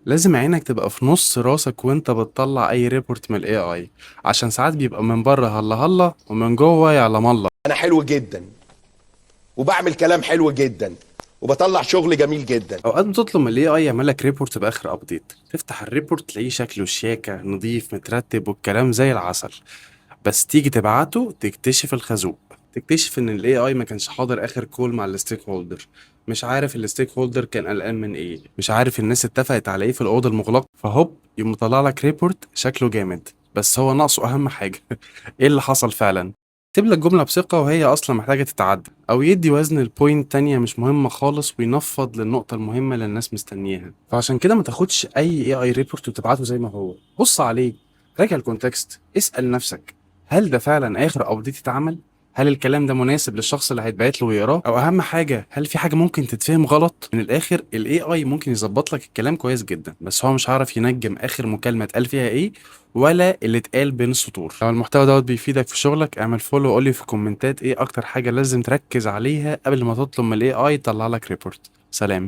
لازم عينك تبقى في نص راسك وانت بتطلع اي ريبورت من الاي اي، عشان ساعات بيبقى من بره هلا هلا ومن جوه يعلم الله. انا حلو جدا وبعمل كلام حلو جدا وبطلع شغل جميل جدا. اوقات بتطلب من الاي اي يعمل لك ريبورت باخر ابديت، تفتح الريبورت تلاقيه شكله شياكه نظيف مترتب والكلام زي العسل، بس تيجي تبعته تكتشف الخازوق. تكتشف ان الاي اي ما كانش حاضر اخر كول مع الستيك هولدر، مش عارف الستيك هولدر كان قلقان من ايه، مش عارف الناس اتفقت على ايه في الاوضه المغلقه، فهوب يقوم مطلع لك ريبورت شكله جامد بس هو ناقصه اهم حاجه ايه اللي حصل فعلا. يكتب لك جمله بثقه وهي اصلا محتاجه تتعدل، او يدي وزن البوينت تانية مش مهمه خالص وينفض للنقطه المهمه اللي الناس مستنياها. فعشان كده ما تاخدش اي اي ريبورت وتبعته زي ما هو، بص عليه، راجع الكونتكست، اسال نفسك هل ده فعلا اخر ابديت اتعمل؟ هل الكلام ده مناسب للشخص اللي هيتبعت له ويقراه؟ او اهم حاجه، هل في حاجه ممكن تتفهم غلط؟ من الاخر الاي اي ممكن يظبط لك الكلام كويس جدا، بس هو مش هيعرف ينجم اخر مكالمه اتقال فيها ايه ولا اللي اتقال بين السطور. لو المحتوى دوت بيفيدك في شغلك اعمل فولو وقول لي في الكومنتات ايه اكتر حاجه لازم تركز عليها قبل ما تطلب من الاي اي يطلع لك ريبورت. سلام.